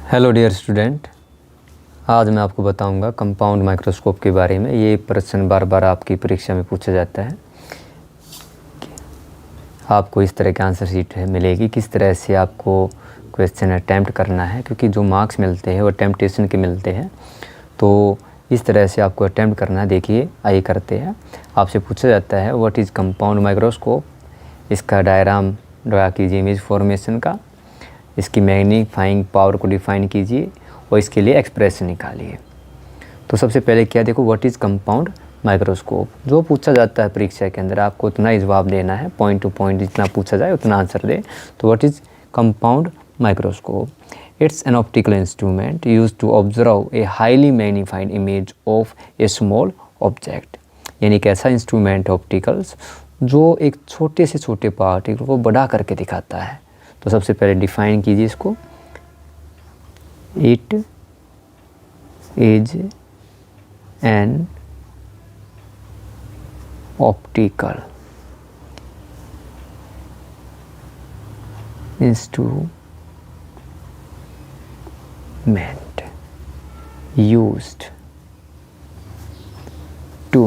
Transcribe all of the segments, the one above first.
Hello dear student, आज मैं आपको बताऊंगा कंपाउंड माइक्रोस्कोप के बारे में। ये प्रश्न बार बार आपकी परीक्षा में पूछा जाता है। आपको इस तरह की आंसर शीट मिलेगी, किस तरह से आपको क्वेश्चन अटैम्प्ट करना है, क्योंकि जो मार्क्स मिलते हैं वो अटैम्प्टेशन के मिलते हैं। तो इस तरह से आपको अटैम्प्ट करना है। देखिए आइए करते हैं। आपसे पूछा जाता है व्हाट इज़ कंपाउंड माइक्रोस्कोप। इसका डायग्राम ड्रा कीजिए इमेज फॉर्मेशन का, इसकी मैग्नीफाइंग पावर को डिफाइन कीजिए और इसके लिए एक्सप्रेशन निकालिए। तो सबसे पहले क्या देखो, व्हाट इज़ कंपाउंड माइक्रोस्कोप। जो पूछा जाता है परीक्षा के अंदर आपको उतना ही जवाब देना है, पॉइंट टू पॉइंट जितना पूछा जाए उतना आंसर दे। तो what is compound microscope? It's an optical instrument use to observe a highly magnified image of a small object. यानी एक ऐसा इंस्ट्रूमेंट ऑप्टिकल्स जो एक छोटे से छोटे पार्टिकल को बड़ा करके दिखाता है। तो सबसे पहले डिफाइन कीजिए इसको। It is an optical instrument used to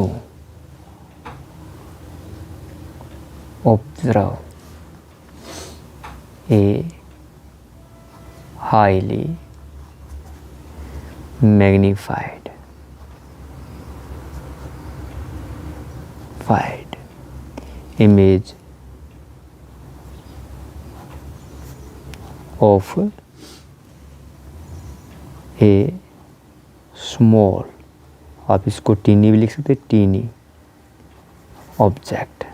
observe a highly magnified image of a small, आप इसको टीनी भी लिख सकते हैं, टीनी ऑब्जेक्ट।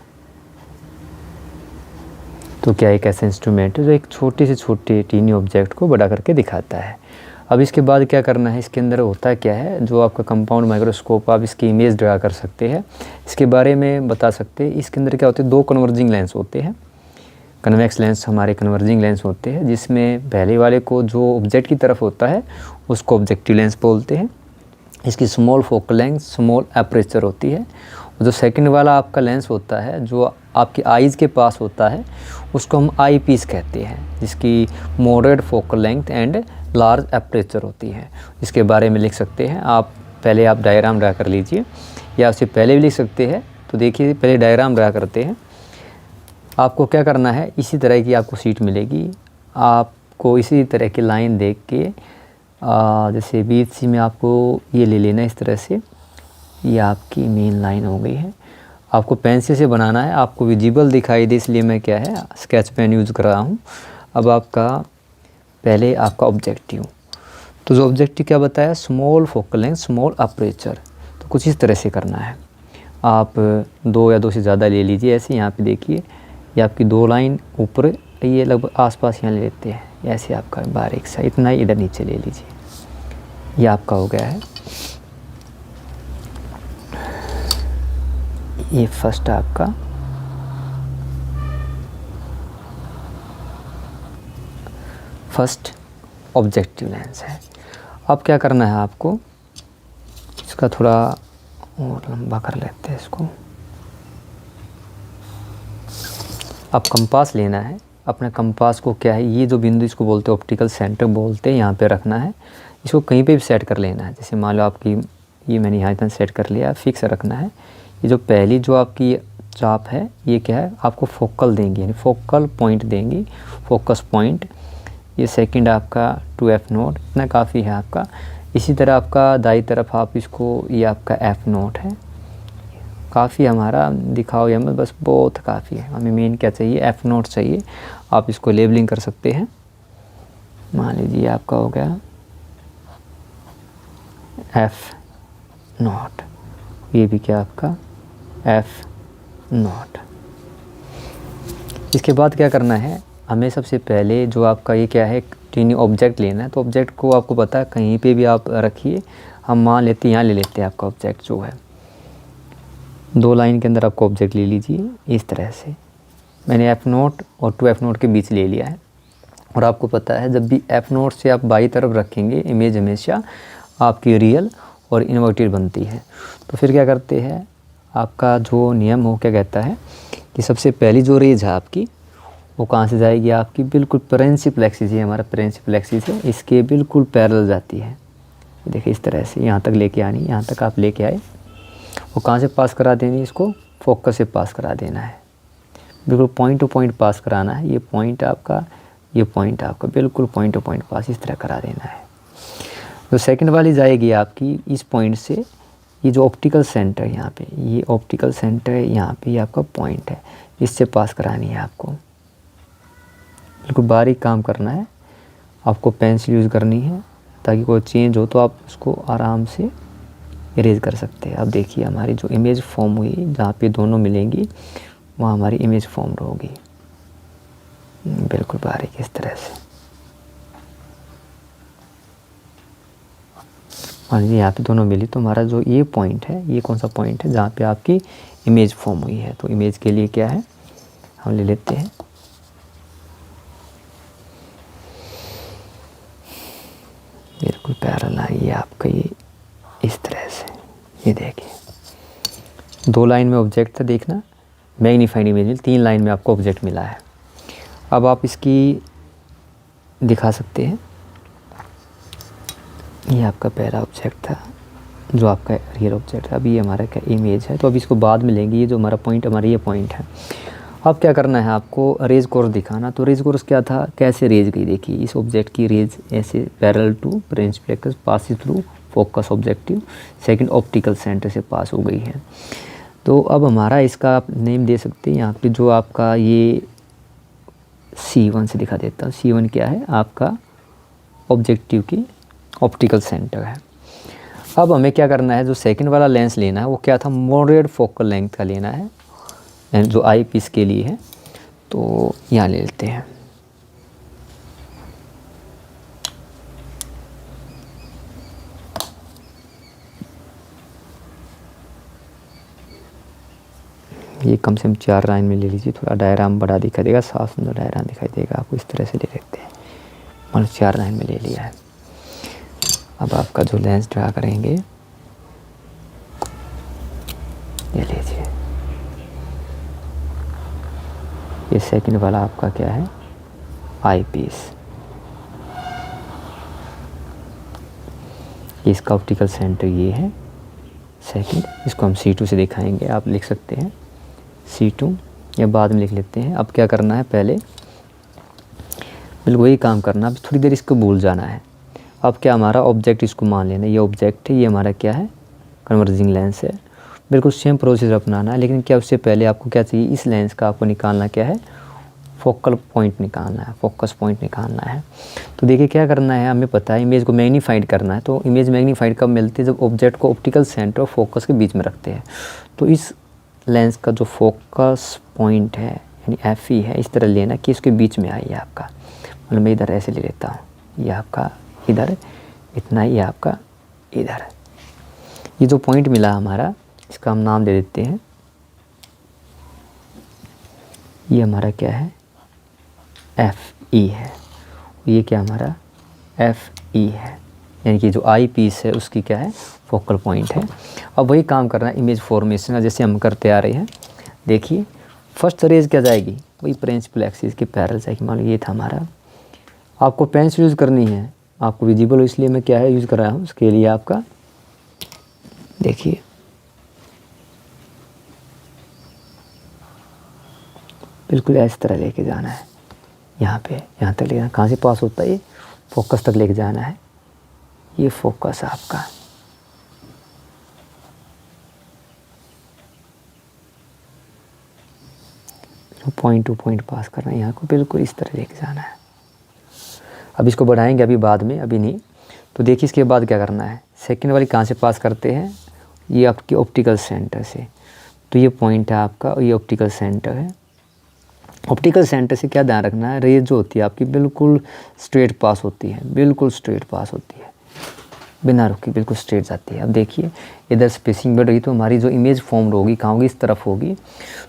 तो क्या एक ऐसा इंस्ट्रूमेंट है जो एक छोटे से छोटे टीनी ऑब्जेक्ट को बड़ा करके दिखाता है। अब इसके बाद क्या करना है, इसके अंदर होता क्या है, जो आपका कंपाउंड माइक्रोस्कोप आप इसकी इमेज ड्रा कर सकते हैं, इसके बारे में बता सकते हैं। इसके अंदर क्या होते हैं, दो कन्वर्जिंग लेंस होते हैं। कन्वेक्स लेंस हमारे कन्वर्जिंग लेंस होते हैं, जिसमें पहले वाले को जो ऑब्जेक्ट की तरफ होता है उसको ऑब्जेक्टिव लेंस बोलते हैं। इसकी small focal length, small aperture होती है। जो सेकंड वाला आपका लेंस होता है जो आपकी आइज़ के पास होता है उसको हम आई पीस कहते हैं, जिसकी moderate focal length and large aperture होती है। इसके बारे में लिख सकते हैं आप। पहले आप डायग्राम ड्रा कर लीजिए, या उससे पहले भी लिख सकते हैं। तो देखिए पहले डायग्राम ड्रा करते हैं। आपको क्या करना है, इसी तरह की आपको सीट मिलेगी। आपको इसी तरह की लाइन देख के जैसे बीच सी में आपको ये ले लेना इस तरह से। ये आपकी मेन लाइन हो गई है। आपको पेंसिल से बनाना है, आपको विजिबल दिखाई दे, इसलिए मैं क्या है स्केच पेन यूज़ कर रहा हूँ। अब आपका पहले आपका ऑब्जेक्टिव, तो जो ऑब्जेक्टिव क्या बताया, small focal length, small aperture. तो कुछ इस तरह से करना है। आप दो या दो से ज़्यादा ले लीजिए। ऐसे यहाँ पे देखिए, ये आपकी दो लाइन ऊपर, ये लगभग आसपास यहाँ ले लेते हैं। ऐसे आपका बारीक सा इतना ही इधर नीचे ले लीजिए। ये आपका हो गया है। ये फर्स्ट आपका फर्स्ट ऑब्जेक्टिव लेंस है। अब क्या करना है आपको, इसका थोड़ा और लंबा कर लेते हैं इसको। अब कंपास लेना है। अपने कंपास को क्या है, ये जो बिंदु इसको बोलते हैं ऑप्टिकल सेंटर बोलते हैं, यहाँ पे रखना है। इसको कहीं पे भी सेट कर लेना है। जैसे मान लो आपकी ये मैंने यहाँ इतना सेट कर लिया, फिक्स रखना है। ये जो पहली जो आपकी चाप है ये क्या है, आपको फोकल देंगी, यानी फोकल पॉइंट देंगी, फोकस पॉइंट। ये सेकंड आपका 2F नोट, इतना काफ़ी है आपका। इसी तरह आपका दाई तरफ आप इसको, ये आपका F नोट है। काफ़ी हमारा दिखाओ ये हमें, बस बहुत काफ़ी है। हमें मेन क्या चाहिए, F नोट चाहिए। आप इसको लेबलिंग कर सकते हैं। मान लीजिए आपका हो गया F नोट, ये भी क्या आपका F नोट। इसके बाद क्या करना है, हमें सबसे पहले जो आपका ये क्या है टीनी ऑब्जेक्ट लेना है। तो ऑब्जेक्ट को आपको पता है कहीं पे भी आप रखिए। हम मान लेते हैं यहाँ ले लेते हैं आपका ऑब्जेक्ट जो है। दो लाइन के अंदर आपको ऑब्जेक्ट ले लीजिए इस तरह से। मैंने F नोट और 2F नोट के बीच ले लिया है। और आपको पता है जब भी F नोट से आप बाई तरफ रखेंगे इमेज हमेशा आपकी रियल और इन्वर्टेड बनती है। तो फिर क्या करते हैं, आपका जो नियम हो क्या कहता है कि सबसे पहली जो रेज है आपकी वो कहाँ से जाएगी आपकी, बिल्कुल प्रिंसिपल एक्सिस, ये हमारा प्रिंसिपल एक्सिस है, इसके बिल्कुल पैरेलल जाती है। देखिए इस तरह से यहाँ तक लेके आनी, यहाँ तक आप लेके आए, वो कहाँ से पास करा देनी, इसको फोकस से पास करा देना है, बिल्कुल पॉइंट टू पॉइंट पास कराना है। ये पॉइंट आपका, ये पॉइंट आपका, बिल्कुल पॉइंट टू पॉइंट पास इस तरह करा देना है। तो सेकंड वाली जाएगी आपकी इस पॉइंट से, ये जो ऑप्टिकल सेंटर है यहाँ पे, ये ऑप्टिकल सेंटर है यहाँ पे, ये आपका पॉइंट है, इससे पास करानी है आपको। बिल्कुल बारीक काम करना है आपको, पेंसिल यूज़ करनी है ताकि कोई चेंज हो तो आप उसको आराम से इरेज कर सकते हैं। अब देखिए हमारी जो इमेज फॉर्म हुई, जहाँ पे दोनों मिलेंगी वहाँ हमारी इमेज फॉर्म होगी, बिल्कुल बारीक इस तरह से। और ये यहाँ पे दोनों मिली तो हमारा जो ये पॉइंट है, ये कौन सा पॉइंट है जहाँ पे आपकी इमेज फॉर्म हुई है। तो इमेज के लिए क्या है, हम ले लेते हैं बिल्कुल पैरेलल है आपका, ये इस तरह से। ये देखिए 2 लाइन में ऑब्जेक्ट था, देखना मैग्नीफाइड इमेज में 3 लाइन में आपको ऑब्जेक्ट मिला है। अब आप इसकी दिखा सकते हैं, ये आपका पहला ऑब्जेक्ट था जो आपका रियल ऑब्जेक्ट है। अभी ये हमारा क्या इमेज है, तो अब इसको बाद में लेंगे। ये जो हमारा पॉइंट, हमारा ये पॉइंट है। अब क्या करना है आपको, रेज कोर्स दिखाना। तो रेज कोर्स क्या था, कैसे रेज गई, देखिए इस ऑब्जेक्ट की रेज ऐसे parallel to principal axis pass through focus objective second optical centre से पास हो गई है। तो अब हमारा इसका आप नेम दे सकते हैं यहाँ पे, जो आपका ये C1 से दिखा देता हूँ। C1 क्या है, आपका ऑब्जेक्टिव की ऑप्टिकल सेंटर है। अब हमें क्या करना है, जो सेकंड वाला लेंस लेना है वो क्या था, मॉडरेट फोकल लेंथ का लेना है, जो आई पीस के लिए है। तो यहाँ ले लेते हैं, ये कम से कम 4 लाइन में ले लीजिए, थोड़ा डायग्राम बड़ा दिखाई देगा, साफ सुंदर डायग्राम दिखाई देगा आपको। इस तरह से ले लेते हैं, मान 4 लाइन में ले लिया है। अब आपका जो लेंस ड्रा करेंगे, ये लीजिए, ये सेकंड वाला आपका क्या है, आई पीस। इसका ऑप्टिकल सेंटर ये है सेकंड, इसको हम C2 से दिखाएंगे। आप लिख सकते हैं C2 या बाद में लिख लेते हैं। अब क्या करना है, पहले बिल्कुल वही काम करना, अब थोड़ी देर इसको भूल जाना है। अब क्या, हमारा ऑब्जेक्ट इसको मान लेना, ये ऑब्जेक्ट है, ये हमारा क्या है, कन्वर्जिंग लेंस है। बिल्कुल सेम प्रोसीजर अपनाना है, लेकिन क्या उससे पहले आपको क्या चाहिए, इस लेंस का आपको निकालना क्या है, फोकल पॉइंट निकालना है, फोकस पॉइंट निकालना है। तो देखिए क्या करना है, हमें पता है इमेज को मैग्नीफाइड करना है। तो इमेज मैग्नीफाइड कब मिलती है, जब ऑब्जेक्ट को ऑप्टिकल सेंटर और फोकस के बीच में रखते हैं। तो इस लेंस का जो फोकस पॉइंट है यानी FE है, इस तरह लेना कि इसके बीच में आइए आपका, मतलब मैं इधर ऐसे ले लेता हूँ, ये आपका इधर इतना, ये आपका इधर। ये जो पॉइंट मिला हमारा, इसका हम नाम दे देते हैं, ये हमारा क्या है, FE है। ये क्या हमारा FE है, यानी कि जो आई पीस है उसकी क्या है, फोकल पॉइंट है। अब वही काम करना है इमेज फॉर्मेशन का, जैसे हम करते आ रहे हैं। देखिए फर्स्ट रेज क्या जाएगी, वही प्रिंसिपल एक्सिस के पैरेलल जाएगी। मान लो ये था हमारा, आपको पेंसिल यूज़ करनी है, आपको विजिबल हो इसलिए मैं क्या है यूज़ कर रहा हूँ, उसके लिए आपका देखिए बिल्कुल इस तरह लेके जाना है, यहाँ पे यहाँ तक लेना, कहाँ से पास होता है, ये फोकस तक लेके जाना है। ये फोकस आपका, पॉइंट टू पॉइंट पास करना है, यहाँ को बिल्कुल इस तरह लेके जाना है। अब इसको बढ़ाएंगे अभी बाद में, अभी नहीं। तो देखिए इसके बाद क्या करना है, सेकंड वाली कहाँ से पास करते हैं, ये आपकी ऑप्टिकल सेंटर से। तो ये पॉइंट है आपका और ये ऑप्टिकल सेंटर है। ऑप्टिकल सेंटर से क्या ध्यान रखना है, रेज जो होती है आपकी बिल्कुल स्ट्रेट पास होती है, बिल्कुल स्ट्रेट पास होती है, बिना रुकी बिल्कुल स्ट्रेट जाती है। अब देखिए इधर स्पेसिंग बढ़ रही, तो हमारी जो इमेज फॉर्म होगी कहाँ होगी, इस तरफ होगी।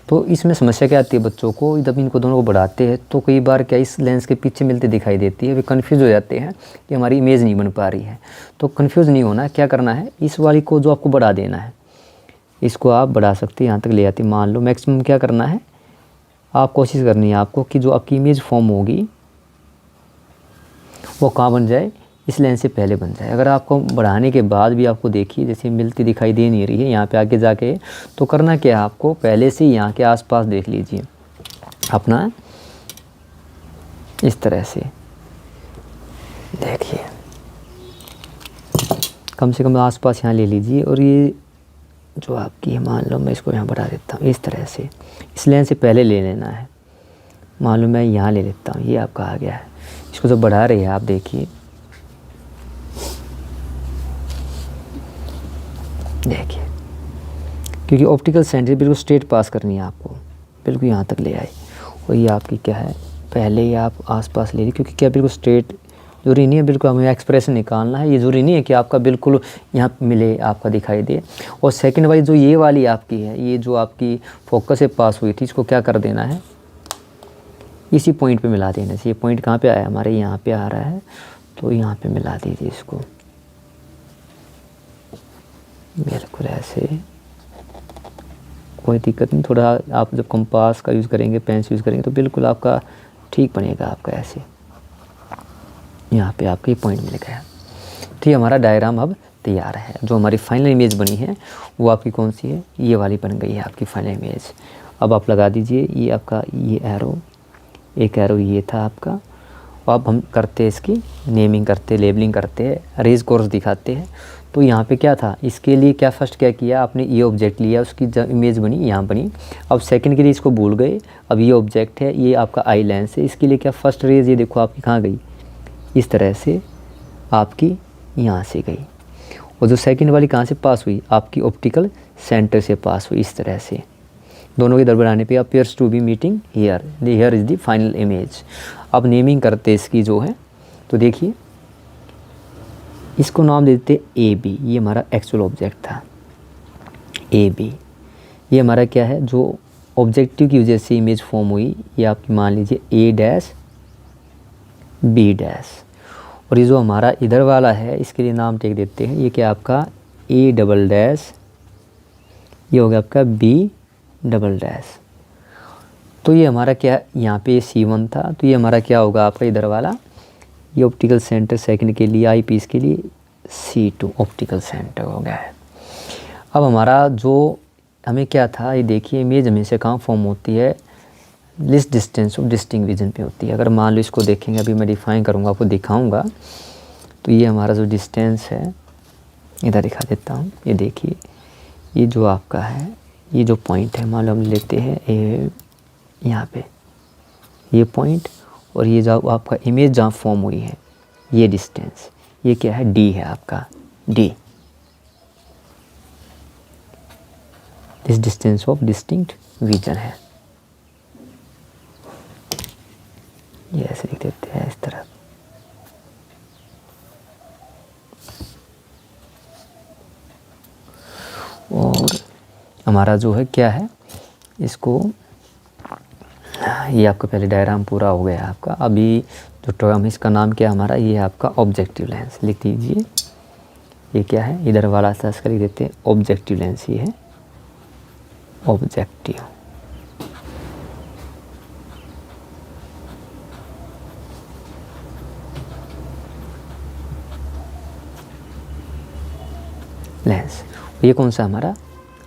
तो इसमें समस्या क्या आती है बच्चों को, जब इनको दोनों को बढ़ाते हैं तो कई बार क्या इस लेंस के पीछे मिलती दिखाई देती है, वे कन्फ्यूज़ हो जाते हैं कि हमारी इमेज नहीं बन पा रही है। तो कन्फ्यूज़ नहीं होना, क्या करना है, इस वाली को जो आपको बढ़ा देना है, इसको आप बढ़ा सकते हैं, यहाँ तक ले आती। मान लो मैक्सिमम क्या करना है, आप कोशिश करनी है आपको कि जो आपकी इमेज फॉर्म होगी वो कहाँ बन जाए, इस लेंस से पहले बन जाए। अगर आपको बढ़ाने के बाद भी आपको देखिए जैसे मिलती दिखाई दे नहीं रही है यहाँ पे आगे जाके, तो करना क्या है आपको, पहले से यहाँ के आसपास देख लीजिए अपना, इस तरह से देखिए, कम से कम आसपास यहाँ ले लीजिए। और ये जो आपकी है, मान लो मैं इसको यहाँ बढ़ा देता हूँ इस तरह से, इस लेंस से पहले ले लेना है। मान लो मैं यहाँ ले लेता हूँ, ये आपका आ गया है। इसको जब बढ़ा रही है आप देखिए, देखिए क्योंकि ऑप्टिकल सेंटर बिल्कुल स्ट्रेट पास करनी है आपको, बिल्कुल यहाँ तक ले आए। और ये आपकी क्या है, पहले ही आप आसपास ले लीजिए, क्योंकि क्या बिल्कुल स्ट्रेट ज़रूरी नहीं है, बिल्कुल हमें एक्सप्रेशन निकालना है। ये ज़रूरी नहीं है कि आपका बिल्कुल यहाँ मिले, आपका दिखाई दे। और सेकंड वाली जो ये वाली आपकी है, ये जो आपकी फोकस से पास हुई थी, इसको क्या कर देना है, इसी पॉइंट पे मिला देना चाहिए। पॉइंट कहाँ पे आया, हमारे यहाँ पे आ रहा है, तो यहाँ पे मिला दीजिए इसको, बिल्कुल ऐसे, कोई दिक्कत नहीं। थोड़ा आप जब कंपास का यूज़ करेंगे, पेन यूज़ करेंगे, तो बिल्कुल आपका ठीक बनेगा आपका ऐसे। यहाँ पे आपका ये पॉइंट मिल गया। ठीक, हमारा डायग्राम अब तैयार है। जो हमारी फाइनल इमेज बनी है वो आपकी कौन सी है, ये वाली बन गई है आपकी फाइनल इमेज। अब आप लगा दीजिए ये आपका, ये एरो, एक एरो ये था आपका। अब हम करते हैं इसकी नेमिंग करते, लेबलिंग करते हैं, रेज कोर्स दिखाते हैं। तो यहाँ पे क्या था, इसके लिए क्या फर्स्ट क्या किया आपने, ये ऑब्जेक्ट लिया, उसकी जब इमेज बनी यहाँ बनी। अब सेकंड के लिए इसको भूल गए, अब ये ऑब्जेक्ट है, ये आपका आई लेंस है, इसके लिए क्या फर्स्ट रेज ये देखो आपकी कहाँ गई, इस तरह से आपकी यहाँ से गई। और जो सेकंड वाली कहाँ से पास हुई, आपकी ऑप्टिकल सेंटर से पास हुई, इस तरह से। दोनों के दरबराने पे appears to be meeting here, here is the final image. अब नेमिंग करते इसकी जो है, तो देखिए इसको नाम देते ए बी, ये हमारा एक्चुअल ऑब्जेक्ट था ए बी। ये हमारा क्या है, जो ऑब्जेक्टिव की वजह से इमेज फॉर्म हुई, ये आपकी मान लीजिए ए डैश बी डैश। और ये जो हमारा इधर वाला है, इसके लिए नाम टेक देते हैं, ये क्या आपका ए डबल डैश, ये हो गया आपका बी डबल डैश। तो ये हमारा क्या, यहाँ पे C1 था, तो ये हमारा क्या होगा आपका इधर वाला, ये ऑप्टिकल सेंटर सेकंड के लिए, आई पीस के लिए C2 ऑप्टिकल सेंटर हो गया है। अब हमारा जो हमें क्या था, ये देखिए इमेज हमेशा कहाँ फॉर्म होती है, list distance of distinct vision पे होती है। अगर मान लो इसको देखेंगे, अभी मैं डिफाइन करूँगा, आपको दिखाऊँगा, तो ये हमारा जो डिस्टेंस है, इधर दिखा देता हूँ। ये देखिए, ये जो आपका है, ये जो पॉइंट है, मान लो हम लेते हैं यहाँ पे ये पॉइंट, और ये जो आपका इमेज जहाँ फॉर्म हुई है, ये डिस्टेंस, ये क्या है, डी है आपका, D, this distance of distinct vision है। ये ऐसे लिख देते हैं इस तरह। और हमारा जो है क्या है, इसको, ये आपका पहले डायग्राम पूरा हो गया आपका। अभी जो टर्म है इसका नाम क्या है हमारा, ये है आपका ऑब्जेक्टिव लेंस, लिख दीजिए। ये क्या है, इधर वाला सा इसका लिख देते हैं ऑब्जेक्टिव लेंस, ये है ऑब्जेक्टिव लेंस। ये कौन सा हमारा,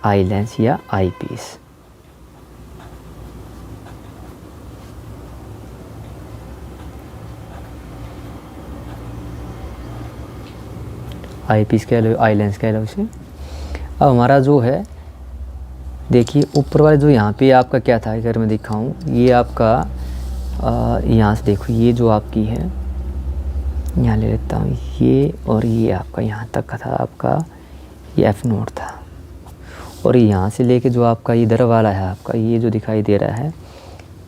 आई लेंस या आई पीस। आई पीस कह लो, आई लेंस कह लो इसे। अब हमारा जो है, देखिए ऊपर वाले जो यहाँ पे आपका क्या था, अगर मैं दिखाऊं, ये आपका यहाँ से देखो, ये जो आपकी है, यहाँ ले लेता हूँ ये, और ये आपका यहाँ तक का था आपका, ये एफ नोट था। और यहाँ से लेके जो आपका इधर वाला है आपका, ये जो दिखाई दे रहा है,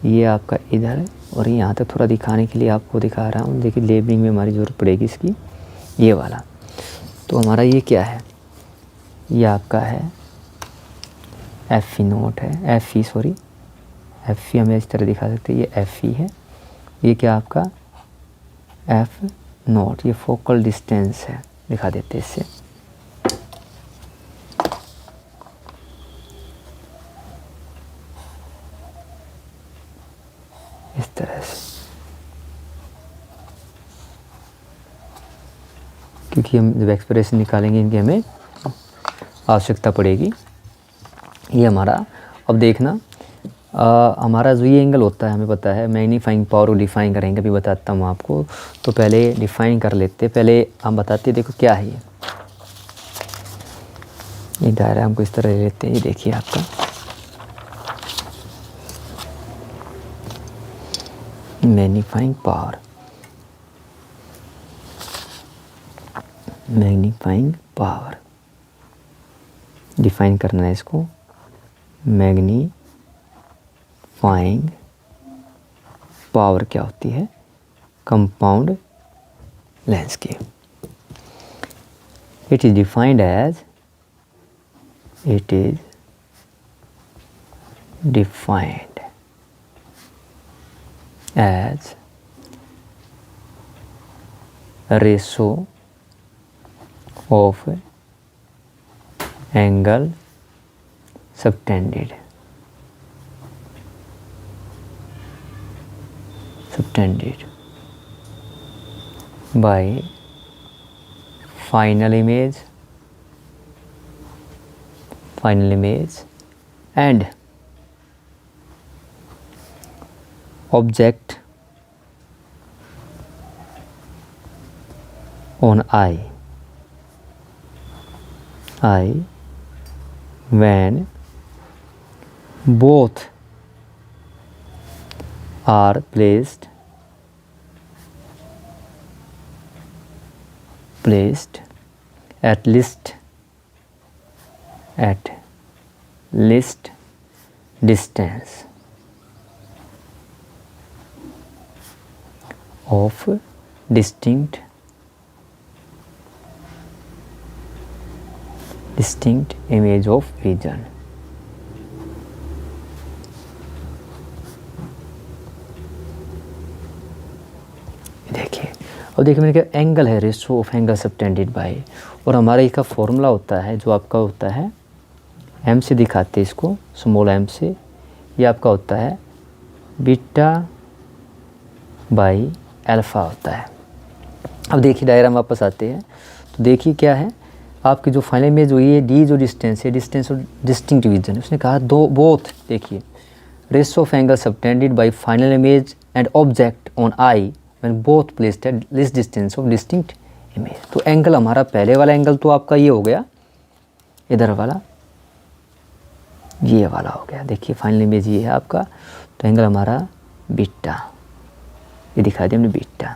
ये आपका इधर, और यहाँ तक थोड़ा दिखाने के लिए आपको दिखा रहा हूँ। देखिए लेबलिंग में हमारी ज़रूरत पड़ेगी इसकी, ये वाला। तो हमारा ये क्या है, ये आपका है एफ ई नोट है, F E sorry, F E हमें इस तरह दिखा सकते हैं, ये एफ ई है। ये क्या आपका एफ नोट, ये फोकल डिस्टेंस है, दिखा देते हैं इससे। क्योंकि हम जब एक्सप्रेशन निकालेंगे इनकी हमें आवश्यकता पड़ेगी। ये हमारा, अब देखना हमारा जो ये एंगल होता है हमें पता है, मैग्नीफाइंग पावर को डिफाइन करेंगे, अभी बताता हूँ आपको। तो पहले डिफाइन कर लेते, पहले हम बताते देखो क्या है ये दायरा हमको इस तरह ले लेते हैं। ये देखिए आपका magnifying power, magnifying power define करना है इसको। मैग्नीफाइंग पावर क्या होती है? कंपाउंड लेंस की। It is defined as, it is defined as a ratio of angle subtended by final image and object on eye when both are placed at least distance of distinct image of vision। देखिए, अब देखिए मैंने क्या angle है, ratio of angle subtended bye, और हमारा इसका formula होता है जो आपका होता है, एम से दिखाते हैं इसको, स्मॉल एम से। ये आपका होता है बीटा बाई अल्फ़ा होता है। अब देखिए डायग्राम वापस आते हैं, तो देखिए क्या है आपकी जो फाइनल में जो ये डी जो डिस्टेंस है, डिस्टेंस ऑफ डिस्टिंक्ट विजन, उसने कहा दो बोथ, देखिए ratio of angle subtended by final image and object on eye when both placed at less distance of distinct image. तो एंगल हमारा पहले वाला एंगल तो आपका ये हो गया, इधर वाला ये वाला हो गया। देखिए फाइनल इमेज ये है आपका, तो एंगल हमारा बीटा, ये दिखा दिया हमने बीटा।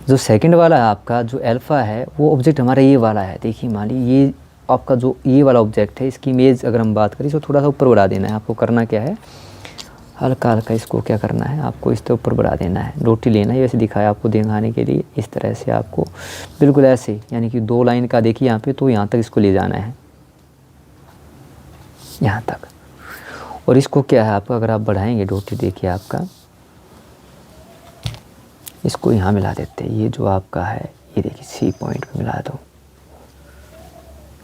जो सेकंड वाला है आपका जो अल्फ़ा है, वो ऑब्जेक्ट हमारा ये वाला है। देखिए मान लीजिए ये आपका जो ये वाला ऑब्जेक्ट है, इसकी इमेज अगर हम बात करें इसको थोड़ा सा ऊपर बढ़ा देना है। आपको करना क्या है, हल्का हल्का इसको क्या करना है, आपको इस तरह ऊपर बढ़ा देना है, रोटी लेना है। वैसे दिखाया आपको दिखाने के लिए, इस तरह से आपको बिल्कुल ऐसे, यानी कि 2 लाइन का देखिए यहाँ पे, तो यहाँ तक इसको ले जाना है, यहाँ तक। और इसको क्या है आपका, अगर आप बढ़ाएंगे रोटी, देखिए आपका इसको यहाँ मिला देते हैं। ये जो आपका है, ये देखिए सी पॉइंट पे मिला दो,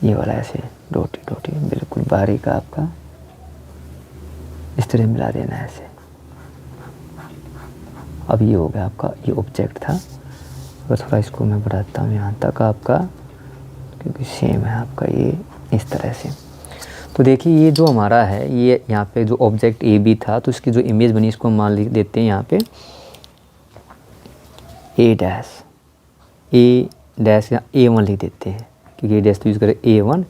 ये वाला ऐसे रोटी रोटी बिल्कुल बारीक आपका इस तरह मिला देना है ऐसे। अब ये हो गया आपका, ये ऑब्जेक्ट था। और थोड़ा इसको मैं बढ़ाता हूँ यहाँ तक आपका, क्योंकि सेम है आपका ये इस तरह से। तो देखिए ये जो हमारा है, ये यहाँ पे जो ऑब्जेक्ट ए बी था, तो इसकी जो इमेज बनी इसको मान लिख देते हैं यहाँ पे ए डैश या A1 लिख देते हैं, क्योंकि ए डैश तो यूज़ करें A1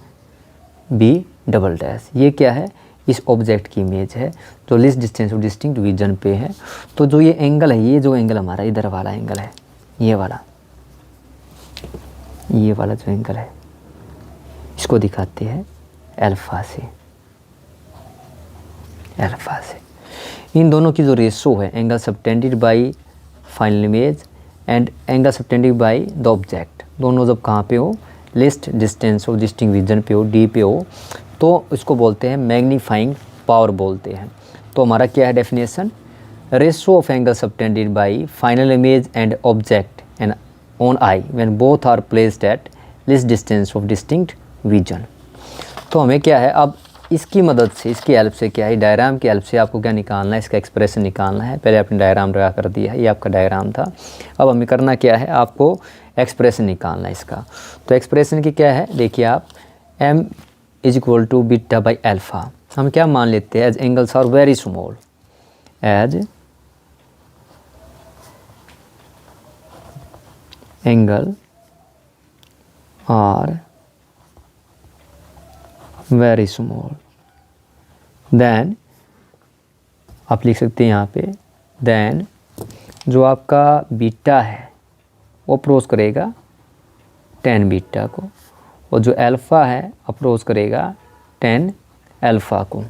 B डबल डैश। ये क्या है, इस ऑब्जेक्ट की इमेज है जो less distance of distinct vision पे है। तो जो ये एंगल है, ये जो एंगल हमारा इधर वाला एंगल है, ये वाला जो एंगल है, इसको दिखाते हैं अल्फ़ा से। इन दोनों की जो रेशो है, angle subtended by final image and angle subtended by the object, दोनों जब कहाँ पे हो, लेस्ट डिस्टेंस ऑफ डिस्टिंक्ट विजन पे हो, डी पे हो, तो इसको बोलते हैं मैग्नीफाइंग पावर बोलते हैं। तो हमारा क्या है definition, ratio of angle subtended by final image and object and on eye when both are placed at less distance of distinct vision. तो हमें क्या है, अब इसकी मदद से, इसकी हेल्प से क्या है, डायग्राम की हेल्प से आपको क्या निकालना है, इसका एक्सप्रेशन निकालना है। पहले आपने डायग्राम ड्रा कर दिया है, ये आपका डायग्राम था। अब हमें करना क्या है, आपको एक्सप्रेशन निकालना है इसका। तो एक्सप्रेशन की क्या है, देखिए आप m = बीटा बाई अल्फ़ा। हम क्या मान लेते हैं, as angles are very small, as angle are very small, then आप लिख सकते हैं यहाँ पे, देन जो आपका बीटा है वो अप्रोच करेगा tan बीटा को, और जो अल्फ़ा है अप्रोच करेगा tan अल्फ़ा को।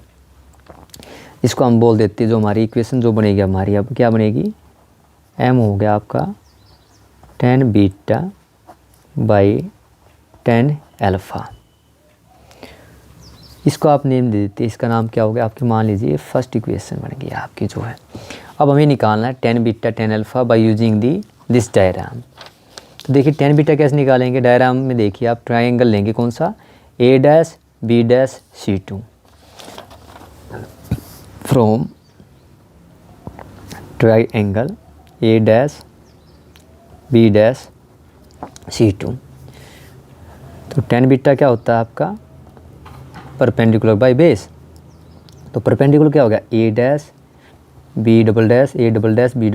इसको हम बोल देते हैं, जो हमारी इक्वेशन जो बनेगी हमारी, अब क्या बनेगी, m हो गया आपका tan beta by tan alpha. इसको आप नेम दे देते हैं, इसका नाम क्या हो गया आपके, मान लीजिए फर्स्ट इक्वेशन बन गई आपकी जो है। अब हमें निकालना है tan beta tan alpha by using this diagram. तो देखिए tan बीटा कैसे निकालेंगे, डायग्राम में देखिए आप ट्रायंगल लेंगे, कौन सा, A', B', C2, from triangle A', B', C2। तो tan बीटा क्या होता है आपका, परपेंडिकुलर बाय बेस। तो परपेंडिकुलर क्या हो गया, A', B', A', B',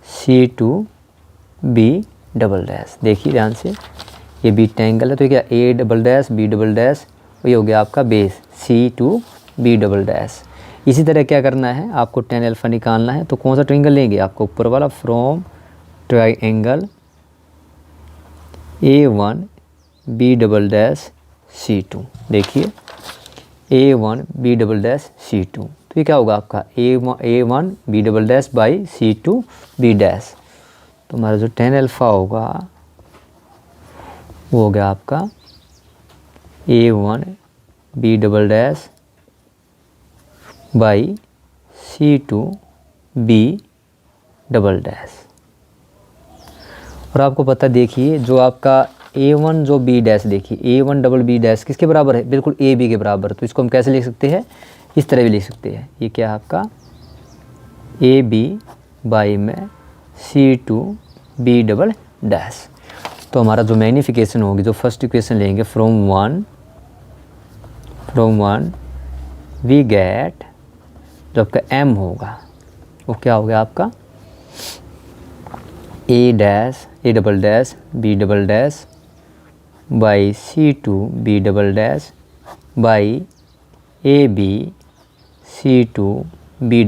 C2, B'। देखिए ध्यान से, ये बीटा एंगल है, तो ये क्या A', B', वही हो गया आपका बेस C2, B'। इसी तरह क्या करना है, आपको tan अल्फ़ा निकालना है। तो कौन सा ट्रायंगल लेंगे, आपको ऊपर वाला, from triangle A1, B', C2। देखिए A1, B', C2, तो ये क्या होगा आपका A1, B', by C2, B'। तो हमारा जो tan अल्फ़ा होगा वो हो गया आपका A1, B', by C2, B'। और आपको पता, देखिए जो आपका A1 जो B' देखिए A1 डबल B' किसके बराबर है, बिल्कुल AB के बराबर। तो इसको हम कैसे लिख सकते हैं, इस तरह भी लिख सकते हैं, ये क्या है आपका AB बाई में C2, B'। तो हमारा जो मैग्नीफिकेशन होगी, जो फर्स्ट इक्वेशन लेंगे, फ्रॉम वन वी गेट, जो आपका m होगा वो क्या हो गया आपका A', B' by C2, B', by AB, C2, B'।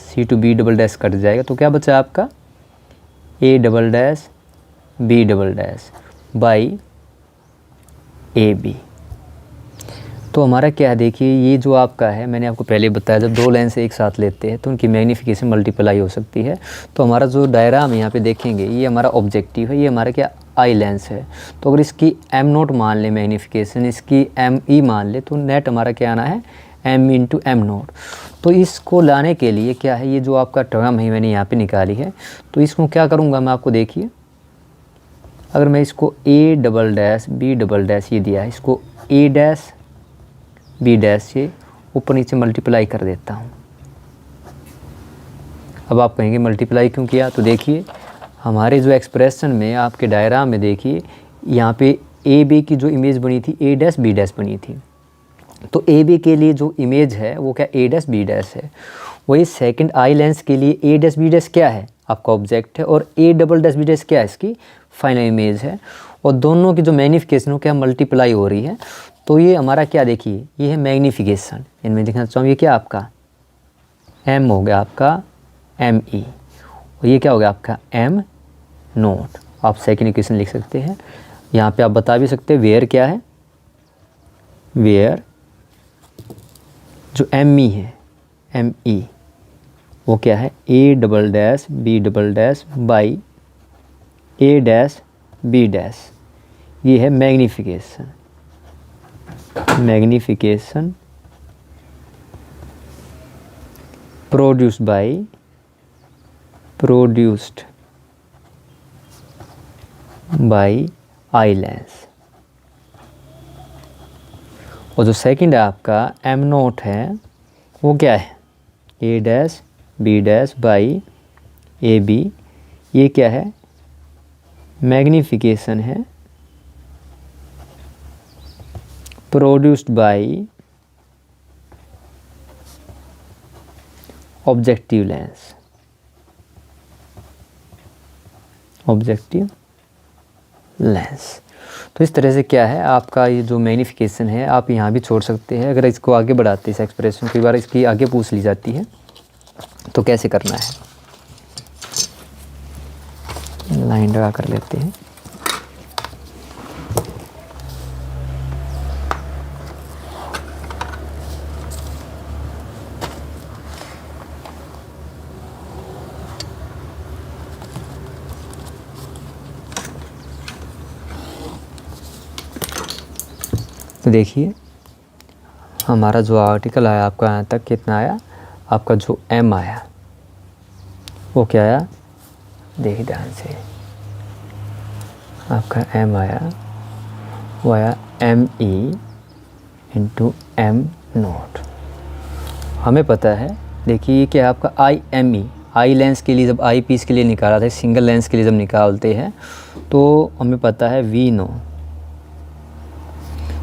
C2, B' cut जाएगा, तो क्या बचा आपका A', B', बाई AB। तो हमारा क्या है, देखिए ये जो आपका है, मैंने आपको पहले बताया, जब दो लेंस एक साथ लेते हैं तो उनकी मैग्नीफिकेशन मल्टीप्लाई हो सकती है। तो हमारा जो डायग्राम यहाँ पे देखेंगे, ये हमारा ऑब्जेक्टिव है, ये हमारा क्या आई लेंस है। तो अगर इसकी m0 मान ले मैग्नीफिकेशन, इसकी me मान ले, तो नेट हमारा क्या आना है m × m0। तो इसको लाने के लिए क्या है, ये जो आपका टर्म है मैंने यहाँ पे निकाली है, तो इसको क्या करूँगा मैं, आपको देखिए, अगर मैं इसको A', B' ये दिया है, इसको A', B' से ऊपर नीचे मल्टीप्लाई कर देता हूँ। अब आप कहेंगे मल्टीप्लाई क्यों किया, तो देखिए हमारे जो एक्सप्रेशन में आपके डायग्राम में देखिए, यहाँ पे AB की जो इमेज बनी थी A', B' बनी थी। तो AB के लिए जो इमेज है वो क्या A', B' है। वही सेकंड आई लेंस के लिए A', B' क्या है, आपका ऑब्जेक्ट है, और A', B' क्या है, इसकी फाइनल इमेज है। और दोनों की जो मैग्नीफिकेशन हो क्या मल्टीप्लाई हो रही है। तो ये हमारा क्या, देखिए ये है मैग्नीफिकेशन, इनमें दिखाना चाहूँ, ये क्या आपका m हो गया आपका ME, और ये क्या हो गया आपका m0। आप सेकंड इक्वेशन लिख सकते हैं। यहाँ पे आप बता भी सकते हैं वेयर क्या है, वेयर जो ME है, ME वो क्या है A', B' by A', B'। ये है magnification produced by eye lens. और जो सेकंड है आपका m0 है वो क्या है A', B' बाई AB, ये क्या है मैग्नीफिकेशन है produced by objective lens, objective lens. तो इस तरह से क्या है आपका ये जो मैग्नीफिकेशन है आप यहाँ भी छोड़ सकते हैं। अगर इसको आगे बढ़ाते हैं इस एक्सप्रेशन, कई बार इसकी आगे पूछ ली जाती है, तो कैसे करना है, लाइन ड्रा कर लेते हैं। तो देखिए हमारा जो आर्टिकल आया आपका यहाँ तक कितना आया, आपका जो m आया वो क्या आया, देखिए ध्यान से, आपका m आया वो आया ME इंटू M नोट। हमें पता है, देखिए ये क्या है आपका IME, आई लेंस के लिए जब आई पीस के लिए निकाला था, सिंगल लेंस के लिए जब निकालते हैं तो हमें पता है V नो,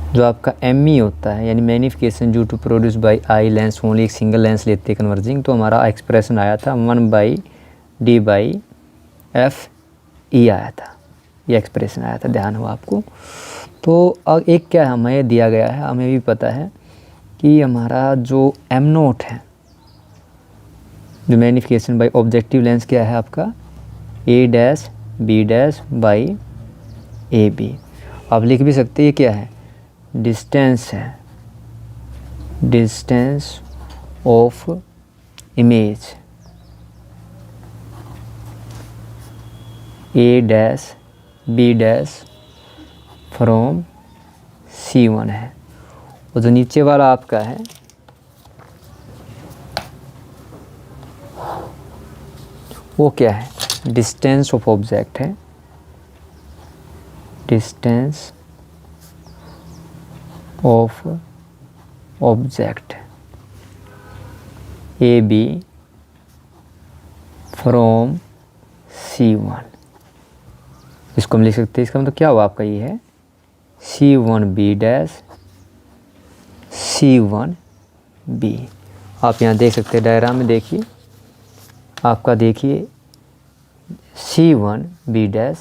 जो आपका ME होता है यानी magnification due to produce by eye lens only, एक सिंगल लेंस लेते हैं कन्वर्जिंग, तो हमारा एक्सप्रेशन आया था 1/D/FE आया था, ये एक्सप्रेशन आया था, ध्यान हो आपको। तो अब एक क्या हमें दिया गया है, हमें भी पता है कि हमारा जो M नोट है, जो मैग्नीफिकेशन बाय ऑब्जेक्टिव लेंस क्या है आपका A'/B'/AB। आप लिख भी सकते हैं ये क्या है, डिस्टेंस है, distance of image A'/B' from C1 है। और जो नीचे वाला आपका है वो क्या है, डिस्टेंस ऑफ ऑब्जेक्ट है, distance of object AB from C1। इसको हम लिख सकते हैं, इसका मतलब क्या हुआ आपका, ये है C1B'/C1B। आप यहाँ देख सकते हैं डायग्राम में, देखिए आपका, देखिए C1B',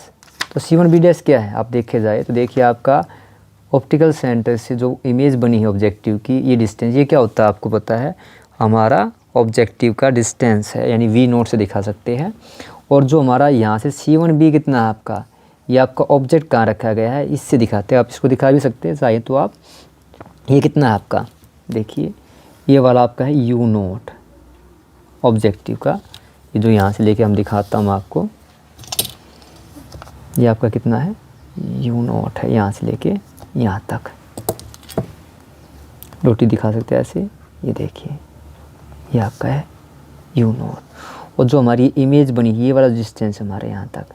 तो C1B' क्या है आप देखे जाए तो देखिए आपका ऑप्टिकल सेंटर से जो इमेज बनी है ऑब्जेक्टिव की, ये डिस्टेंस, ये क्या होता है आपको पता है, हमारा ऑब्जेक्टिव का डिस्टेंस है, यानी V नोट से दिखा सकते हैं। और जो हमारा यहाँ से C1B कितना है आपका, ये आपका ऑब्जेक्ट कहाँ रखा गया है, इससे दिखाते हैं, आप इसको दिखा भी सकते हैं चाहे तो आप। ये कितना है आपका, देखिए ये वाला आपका है U नोट ऑब्जेक्टिव का, ये जो यहाँ से लेके हम दिखाता हूँ आपको, ये आपका कितना है U नोट है, यहाँ से लेके यहाँ तक रोटी दिखा सकते हैं ऐसे, ये देखिए ये आपका है U नोट। और जो हमारी इमेज बनी ये वाला डिस्टेंस हमारे यहाँ तक,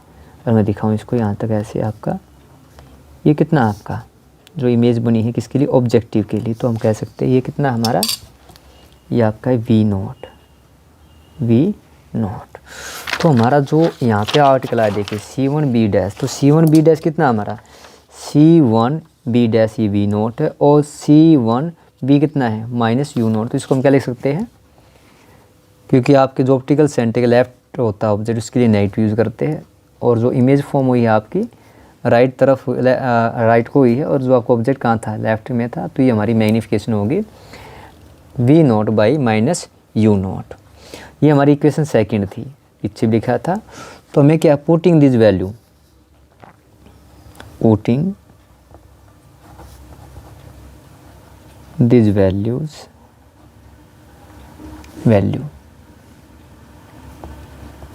अगर मैं दिखाऊँ इसको यहाँ तक ऐसे, आपका ये कितना आपका जो इमेज बनी है किसके लिए, ऑब्जेक्टिव के लिए, तो हम कह सकते हैं ये कितना हमारा, ये आपका है V नोट, V नोट। तो हमारा जो यहाँ पे आर्टिकल आया देखिए C1B', तो C1B' कितना हमारा, C1B' ये V नोट है, और C1B कितना है -U नोट। तो इसको हम क्या लिख सकते हैं, क्योंकि आपके जो ऑप्टिकल सेंटर के लेफ्ट होता है ऑब्जेक्ट, उसके लिए नेगेटिव यूज़ करते हैं, और जो इमेज फॉर्म हुई है आपकी राइट तरफ, राइट को हुई है, और जो आपका ऑब्जेक्ट कहाँ था, लेफ्ट में था, तो ये हमारी मैग्नीफिकेशन होगी V note by -U note. ये हमारी इक्वेशन सेकंड थी, पीछे लिखा था। तो हमें क्या, putting this value, putting this value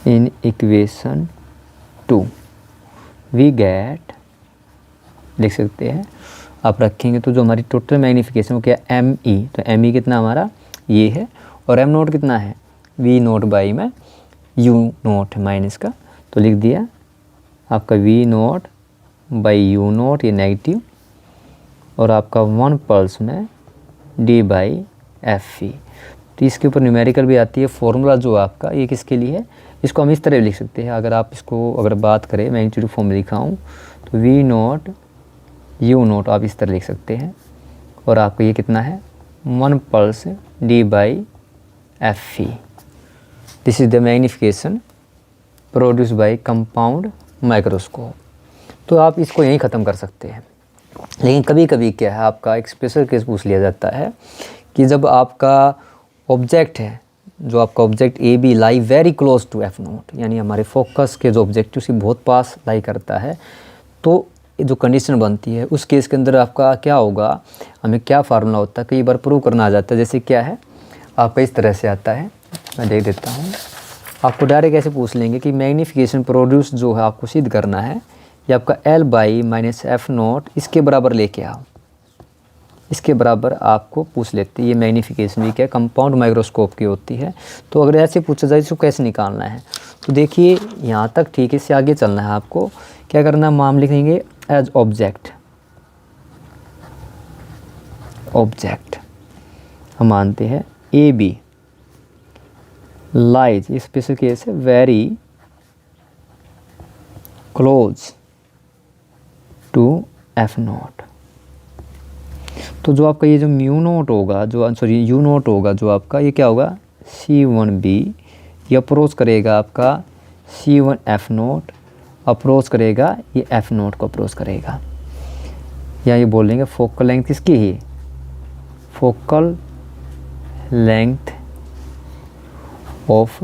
in equation 2 we get, लिख सकते हैं आप रखेंगे तो जो हमारी टोटल मैग्नीफिकेशन वो क्या, ME, तो ME कितना हमारा ये है, और M नोट कितना है V नोट बाई में U नोट है माइनस का, तो लिख दिया आपका V note by U note, ये नेगेटिव, और आपका 1 पल्स में D/FE। तो इसके ऊपर न्यूमेरिकल भी आती है, फॉर्मूला जो आपका ये किसके लिए है, इसको हम इस तरह लिख सकते हैं। अगर बात करें मैग्नीट्यूड फॉर्म में लिखा हूँ तो वी नॉट यू नॉट आप इस तरह लिख सकते हैं। और आपको ये कितना है 1 pulse d/Fe। This is the magnification produce by compound microscope. तो आप इसको यहीं ख़त्म कर सकते हैं। लेकिन कभी कभी क्या है, आपका एक स्पेशल केस पूछ लिया जाता है कि जब आपका ऑब्जेक्ट है, जो आपका object A B lie very close to F naught, यानी हमारे फोकस के जो ऑब्जेक्टिव उसके बहुत पास लाई करता है, तो जो कंडीशन बनती है उस केस के अंदर आपका क्या होगा, हमें क्या फार्मूला होता है, कई बार प्रूव करना आ जाता है। जैसे क्या है आपका इस तरह से आता है, मैं देख देता हूँ। आपको डायरेक्ट ऐसे पूछ लेंगे कि मैग्नीफिकेशन प्रोड्यूस जो है आपको सिद्ध करना है, ये आपका L/-F0 इसके बराबर लेके आओ। इसके बराबर आपको पूछ लेते हैं। ये मैग्नीफिकेशन भी क्या कंपाउंड माइक्रोस्कोप की होती है। तो अगर ऐसे पूछा जाए इसको कैसे निकालना है, तो देखिए यहाँ तक ठीक है, इससे आगे चलना है। आपको क्या करना है, मान लिखेंगे एज ऑब्जेक्ट हम मानते हैं ए बी लाइज, ये स्पेशल केस है, वेरी क्लोज टू F0। तो जो आपका ये जो म्यू नोट होगा, यू नोट होगा, जो आपका ये क्या होगा C1b, ये अप्रोच करेगा आपका C1 F0, अप्रोच करेगा ये F0 को अप्रोच करेगा। या ये बोल देंगे फोकल लेंथ किसकी ही, फोकल लेंथ ऑफ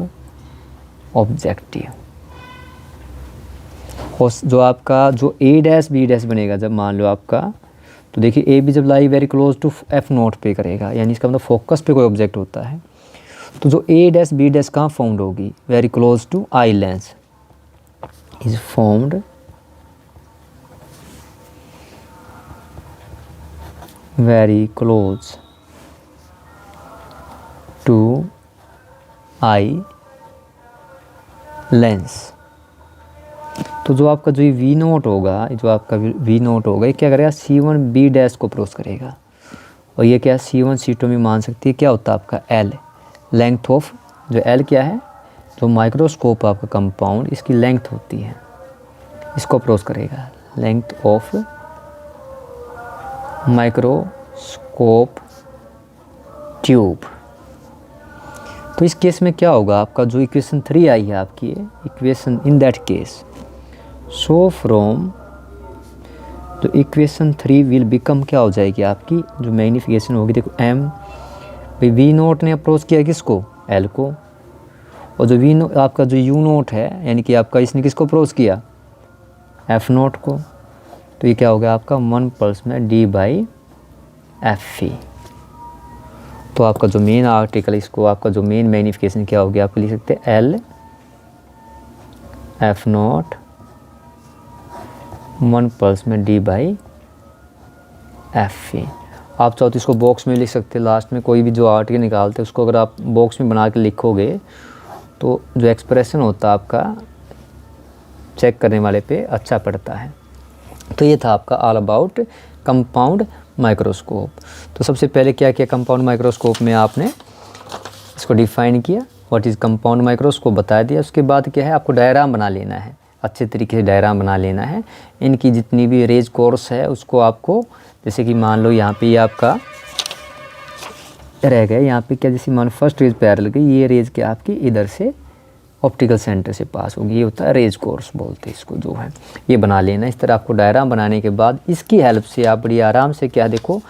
ऑब्जेक्टिव। और जो आपका जो A'/B' बनेगा, जब मान लो आपका, तो देखिए ए बी जब लाई वेरी क्लोज टू F0 पे करेगा, यानी इसका मतलब फोकस पे कोई ऑब्जेक्ट होता है, तो जो A'/B' कहाँ फाउंड होगी, very close to eye lens is found very close to eye lens. तो जो आपका जो वी नोट होगा, जो आपका वी नोट होगा, ये क्या करेगा C1b' को अप्रोच करेगा। और ये क्या C1 C2 में मान सकती है क्या होता है आपका L, लेंथ ऑफ, जो L क्या है, जो माइक्रोस्कोप आपका कंपाउंड इसकी लेंथ होती है, इसको अप्रोच करेगा, लेंथ ऑफ माइक्रोस्कोप ट्यूब। तो इस केस में क्या होगा, आपका जो इक्वेशन 3 आई है आपकी equation, in that case so from जो इक्वेशन 3 विल बिकम क्या हो जाएगी आपकी, जो मैग्नीफिकेशन होगी, देखो M भाई वी नोट ने अप्रोच किया किसको, L को, और जो वी नोट आपका जो यू नोट है, यानी कि आपका इसने किसको अप्रोच किया, F0 को, तो ये क्या हो गया आपका 1 पल्स में d/Fe। तो आपका जो मेन आर्टिकल, इसको आपका जो मेन मैग्नीफिकेशन क्या हो गया, आप लिख सकते हैं L/F0 1 पल्स में d/Fe। आप चाहो तो इसको बॉक्स में लिख सकते हैं, लास्ट में कोई भी जो आर्टिकल निकालते हैं उसको अगर आप बॉक्स में बना के लिखोगे तो जो एक्सप्रेशन होता है आपका चेक करने वाले पे अच्छा पड़ता है। तो ये था आपका ऑल अबाउट कंपाउंड माइक्रोस्कोप। तो सबसे पहले क्या किया, कंपाउंड माइक्रोस्कोप में आपने इसको डिफाइन किया, व्हाट इज़ कंपाउंड माइक्रोस्कोप बता दिया। उसके बाद क्या है, आपको डायग्राम बना लेना है, अच्छे तरीके से डायग्राम बना लेना है। इनकी जितनी भी रेज कोर्स है उसको आपको, जैसे कि मान लो यहाँ पे ये आपका रह गया, यहाँ पे क्या, जैसे मान लो फर्स्ट रेज पैरेलल गई, ये रेज क्या आपकी इधर से ऑप्टिकल सेंटर से पास होगी, ये होता है रेज कोर्स बोलते हैं इसको, जो है ये बना लेना। इस तरह आपको डायग्राम बनाने के बाद इसकी हेल्प से आप बड़ी आराम से क्या देखो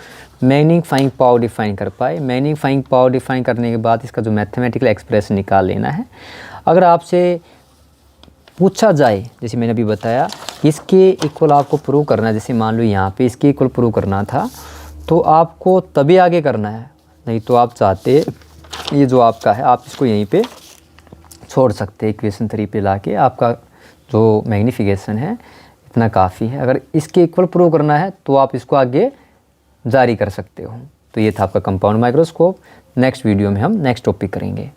मैग्नीफाइंग पावर डिफाइन कर पाए। मैग्नीफाइंग पावर डिफाइन करने के बाद इसका जो मैथमेटिकल एक्सप्रेशन निकाल लेना है। अगर आपसे पूछा जाए, जैसे मैंने अभी बताया, इसके इक्वल आपको प्रूव करना है, जैसे मान लो यहाँ पे इसके इक्वल प्रूव करना था, तो आपको तभी आगे करना है, नहीं तो आप चाहते ये जो आपका है आप इसको यहीं पे छोड़ सकते हैं, इक्वेशन 3 पे लाके आपका जो मैग्नीफिकेशन है इतना काफ़ी है। अगर इसके इक्वल प्रूव करना है तो आप इसको आगे जारी कर सकते हो। तो ये था आपका कंपाउंड माइक्रोस्कोप। नेक्स्ट वीडियो में हम नेक्स्ट टॉपिक करेंगे।